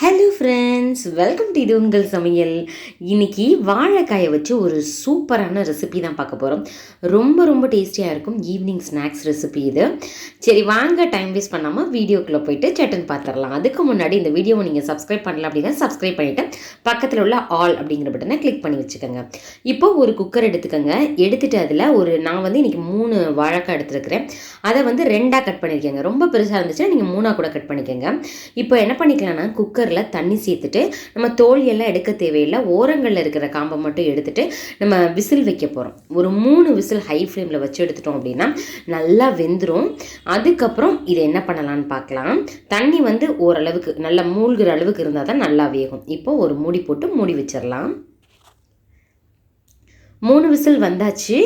Hello friends, welcome to இது உங்கள் சமையல். இன்றைக்கி வாழைக்காயை வச்சு ஒரு சூப்பரான ரெசிபி தான் பார்க்க போகிறோம். ரொம்ப ரொம்ப டேஸ்டியாக இருக்கும். ஈவினிங் ஸ்நாக்ஸ் ரெசிபி இது. சரி வாங்க, டைம் வேஸ்ட் பண்ணாமல் வீடியோக்குள்ளே போயிட்டு சட்டன் பார்த்துடலாம். அதுக்கு முன்னாடி இந்த வீடியோவை நீங்கள் சப்ஸ்கிரைப் பண்ணல அப்படின்னா சப்ஸ்கிரைப் பண்ணிவிட்டு பக்கத்தில் உள்ள ஆல் அப்படிங்கிற பட்டனை கிளிக் பண்ணி வச்சுக்கோங்க. இப்போ ஒரு குக்கர் எடுத்துக்கோங்க. எடுத்துகிட்டு அதில் நான் இன்றைக்கி 3 வாழைக்காய் எடுத்துருக்கிறேன். அதை 2ஆக கட் பண்ணியிருக்கேங்க. ரொம்ப பெருசாக இருந்துச்சுன்னா நீங்கள் 3ஆக கூட கட் பண்ணிக்கோங்க. இப்போ என்ன பண்ணிக்கலாம்னா, குக்கரில் தண்ணி சேர்த்துட்டு நம்ம தோல் எல்லாம் எடுக்க தேவையில்லை. ஓரங்களில் இருக்கிற காம்பை மட்டும் எடுத்துட்டு நம்ம விசில் வைக்க போகிறோம். ஒரு 3 விசில் ஹை ஃப்ளேமில் வச்சு எடுத்துட்டோம் அப்படின்னா நல்லா வெந்துடும். அதுக்கப்புறம் இதை என்ன பண்ணலான்னு பார்க்கலாம். தண்ணி ஓரளவுக்கு நல்லா மூழ்கிற அளவுக்கு இருந்தால் தான் நல்லா வேகும். இப்போ ஒரு மூடி போட்டு மூடி வச்சிடலாம். 3 விசில் வந்தாச்சு.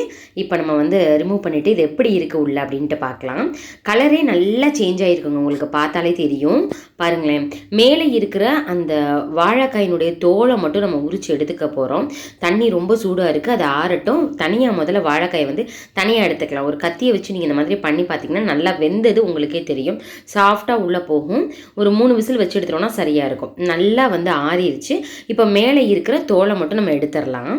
இப்போ நம்ம ரிமூவ் பண்ணிவிட்டு இது எப்படி இருக்குது உள்ள அப்படின்ட்டு பார்க்கலாம். கலரே நல்லா சேஞ்ச் ஆகிருக்குங்க, உங்களுக்கு பார்த்தாலே தெரியும். பாருங்களேன், மேலே இருக்கிற அந்த வாழைக்காயினுடைய தோலை மட்டும் நம்ம உரித்து எடுத்துக்க போகிறோம். தண்ணி ரொம்ப சூடாக இருக்குது, அது ஆறட்டும். தனியாக முதல்ல வாழைக்காயை தனியாக எடுத்துக்கலாம். ஒரு கத்தியை வச்சு நீங்கள் இந்த மாதிரி பண்ணி பார்த்தீங்கன்னா நல்லா வெந்தது உங்களுக்கே தெரியும். சாஃப்டாக உள்ளே போகும். ஒரு 3 விசில் வச்சு எடுத்துட்டோம்னா சரியாக இருக்கும். நல்லா ஆறிடுச்சு. இப்போ மேலே இருக்கிற தோலை மட்டும் நம்ம எடுத்துடலாம்.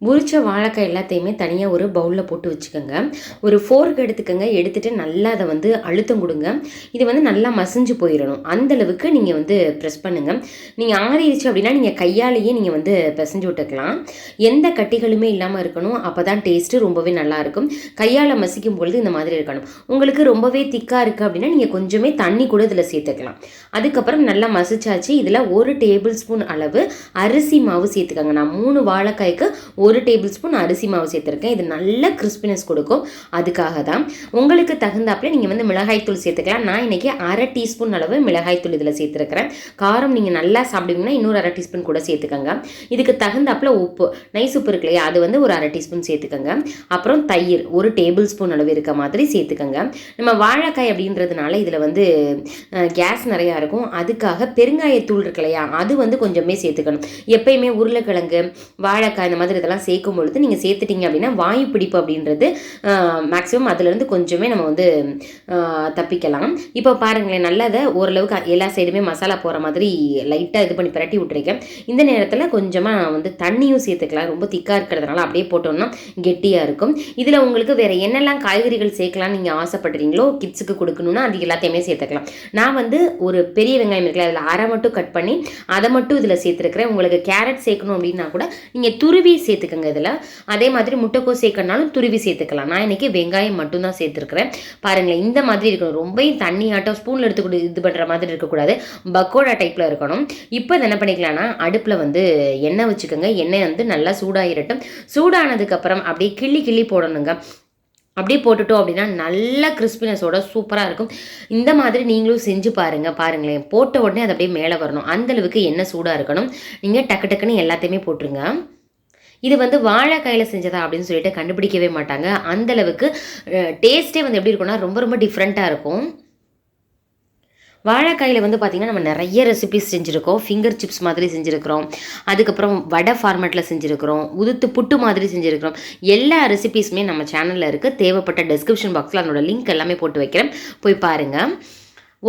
உரிச்ச வாழைக்காய் எல்லாத்தையுமே தனியாக ஒரு பவுலில் போட்டு வச்சுக்கோங்க. ஒரு ஃபோர்க் எடுத்துக்கோங்க. எடுத்துகிட்டு நல்லா அதை அழுத்தம் கொடுங்க. இது நல்லா மசிஞ்சு போயிடணும். அந்தளவுக்கு நீங்கள் ப்ரெஸ் பண்ணுங்கள். நீங்கள் ஆறிடுச்சு அப்படின்னா நீங்கள் கையாலேயே நீங்கள் பிசைஞ்சு விட்டுக்கலாம். எந்த கட்டிகளுமே இல்லாமல் இருக்கணும். அப்போ தான் டேஸ்ட்டு ரொம்பவே நல்லாயிருக்கும். கையால் மசிக்கும் பொழுது இந்த மாதிரி இருக்கணும். உங்களுக்கு ரொம்பவே திக்காக இருக்குது அப்படின்னா நீங்கள் கொஞ்சமே தண்ணி கூட இதில் சேர்த்துக்கலாம். அதுக்கப்புறம் நல்லா மசிச்சாச்சு. இதில் 1 டேபிள் ஸ்பூன் அளவு அரிசி மாவு சேர்த்துக்கோங்க. நான் 3 வாழைக்காய்க்கு 1 டேபிள் ஸ்பூன் அரிசி மாவு சேர்த்துருக்கேன். இது நல்ல கிறிஸ்பினஸ் கொடுக்கும். அதுக்காக தான். உங்களுக்கு தகுந்தாப்பில் நீங்கள் மிளகாய்த்தூள் சேர்த்துக்கலாம். நான் இன்றைக்கி 1/2 டீஸ்பூன் அளவு மிளகாய்த்தூள் இதில் சேர்த்துருக்கிறேன். காரம் நீங்கள் நல்லா சாப்பிடுவீங்கன்னா இன்னொரு 1/2 டீஸ்பூன் கூட சேர்த்துக்கோங்க. இதுக்கு தகுந்தாப்பில் உப்பு, நைஸ் உப்பு இருக்கு இல்லையா, அது ஒரு 1/2 டீஸ்பூன் சேர்த்துக்கோங்க. அப்புறம் தயிர் 1 டேபிள் ஸ்பூன் அளவு இருக்க மாதிரி சேர்த்துக்கோங்க. நம்ம வாழைக்காய் அப்படின்றதுனால இதில் கேஸ் நிறையா இருக்கும். அதுக்காக பெருங்காயத்தூள் இருக்கு இல்லையா, அது கொஞ்சமே சேர்த்துக்கணும். எப்பயுமே உருளைக்கிழங்கு, வாழைக்காய் இந்த மாதிரி இதெல்லாம் சேர்க்கும் பொழுது நீங்கள் சேர்த்துட்டீங்க அப்படின்னா வாயு பிடிப்பு அப்படின்றது மேக்ஸிமம் அதுலேருந்து கொஞ்சமே நம்ம தப்பிக்கலாம். இப்போ பாருங்களேன், நல்லா அதை ஓரளவுக்கு எல்லா சைடுமே மசாலா போகிற மாதிரி லைட்டாக இது பண்ணி பிரட்டி விட்டுருக்கேன். இந்த நேரத்தில் கொஞ்சமாக தண்ணியும் சேர்த்துக்கலாம். ரொம்ப திக்காக இருக்கிறதுனால அப்படியே போட்டோம்னா கெட்டியாக இருக்கும். இதில் உங்களுக்கு வேறு என்னெல்லாம் காய்கறிகள் சேர்க்கலாம்னு நீங்கள் ஆசைப்படுறீங்களோ, கிட்ஸுக்கு கொடுக்கணுன்னா அது எல்லாத்தையுமே சேர்த்துக்கலாம். நான் ஒரு பெரிய வெங்காயம் இருக்குல்ல, அதில் அரை மட்டும் கட் பண்ணி அதை மட்டும் இதில் சேர்த்துருக்கிறேன். உங்களுக்கு கேரட் சேர்க்கணும் அப்படின்னா கூட நீங்கள் துருவி சேர்த்துக்கங்க. இதில் அதே மாதிரி முட்டைக்கோஸ் சேர்க்கனாலும் துருவி சேர்த்துக்கலாம். நான் இன்றைக்கி வெங்காயம் மட்டும்தான் சேர்த்துருக்கிறேன். பாருங்களேன், இந்த மாதிரி இருக்கணும். ரொம்பவும் தண்ணி ஆட்டம் ஸ்பூனில் எடுத்து இது பண்ணுற மாதிரி இருக்கக்கூடாது. பக்கோடா டைப்பில் இருக்கணும். இப்போ இதை என்ன பண்ணிக்கலாம்னா, அடுப்பில் எண்ணெய் வச்சுக்கோங்க. எண்ணெய் நல்லா சூடாகிரட்டும். சூடானதுக்கப்புறம் அப்படியே கிள்ளி கிள்ளி போடணுங்க. அப்படியே போட்டுட்டோம் அப்படின்னா நல்ல கிறிஸ்பினஸோட சூப்பராக இருக்கும். இந்த மாதிரி நீங்களும் செஞ்சு பாருங்களேன். போட்ட உடனே அது அப்படியே மேலே வரணும். அந்தளவுக்கு எண்ணெய் சூடாக இருக்கணும். நீங்கள் டக்கு டக்குன்னு எல்லாத்தையுமே போட்டுருங்க. இது வாழைக்காயில் செஞ்சதா அப்படின்னு சொல்லிட்டு கண்டுபிடிக்கவே மாட்டாங்க. அந்தளவுக்கு டேஸ்ட்டே எப்படி இருக்கும்னா ரொம்ப ரொம்ப டிஃப்ரெண்ட்டாக இருக்கும். வாழைக்காயில் பார்த்திங்கன்னா நம்ம நிறைய ரெசிபிஸ் செஞ்சுருக்கோம். ஃபிங்கர் சிப்ஸ் மாதிரி செஞ்சுருக்கிறோம். அதுக்கப்புறம் வடை ஃபார்மேட்டில் செஞ்சுருக்கிறோம். உதுத்து புட்டு மாதிரி செஞ்சுருக்கிறோம். எல்லா ரெசிபீஸுமே நம்ம சேனலில் இருக்குது. தேவைப்பட்ட டிஸ்கிரிப்ஷன் பாக்ஸில் அதனோட லிங்க் எல்லாமே போட்டு வைக்கிறேன், போய் பாருங்கள்.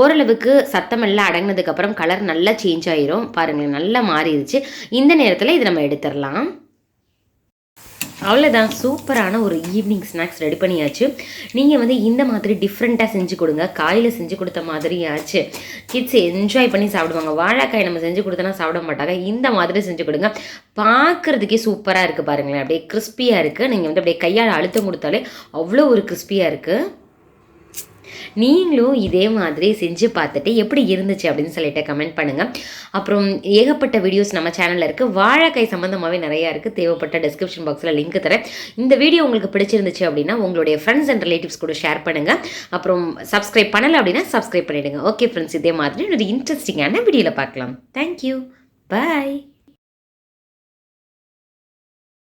ஓரளவுக்கு சத்தமெல்லாம் அடங்கினதுக்கப்புறம் கலர் நல்லா சேஞ்ச் ஆகிரும். பாருங்கள், நல்லா மாறிடுச்சு. இந்த நேரத்தில் இதை நம்ம எடுத்துடலாம். அவ்வளோதான், சூப்பரான ஒரு ஈவினிங் ஸ்நாக்ஸ் ரெடி பண்ணியாச்சு. நீங்கள் இந்த மாதிரி டிஃப்ரெண்ட்டாக செஞ்சு கொடுங்க. காலையில் செஞ்சு கொடுத்த மாதிரி ஆச்சு. கிட்ஸ் என்ஜாய் பண்ணி சாப்பிடுவாங்க. வாழைக்காய் நம்ம செஞ்சு கொடுத்தோன்னா சாப்பிட மாட்டாங்க. இந்த மாதிரி செஞ்சு கொடுங்க. பார்க்குறதுக்கே சூப்பராக இருக்குது. பாருங்களேன், அப்படியே கிறிஸ்பியாக இருக்குது. நீங்கள் அப்படியே கையால் அழுத்தம் கொடுத்தாலே அவ்வளோ ஒரு கிறிஸ்பியாக இருக்குது. நீங்களும் இதே மாதிரி செஞ்சு பார்த்துட்டு எப்படி இருந்துச்சு அப்படின்னு சொல்லிட்டு கமெண்ட் பண்ணுங்கள். அப்புறம் ஏகப்பட்ட வீடியோஸ் நம்ம சேனலில் இருக்குது. வாழைக்காய் சம்மந்தமாகவே நிறையா இருக்குது. தேவைப்பட்ட டிஸ்கிரிப்ஷன் பாக்ஸில் லிங்க் தரேன். இந்த வீடியோ உங்களுக்கு பிடிச்சிருந்துச்சு அப்படின்னா உங்களுடைய ஃப்ரெண்ட்ஸ் அண்ட் ரிலேட்டிவ்ஸ் கூட ஷேர் பண்ணுங்கள். அப்புறம் சப்ஸ்கிரைப் பண்ணலை அப்படின்னா சப்ஸ்கிரைப் பண்ணிவிடுங்க. ஓகே ஃப்ரெண்ட்ஸ், இதே மாதிரி ஒரு இன்ட்ரெஸ்டிங்கான வீடியோவில் பார்க்கலாம். தேங்க்யூ, பாய்.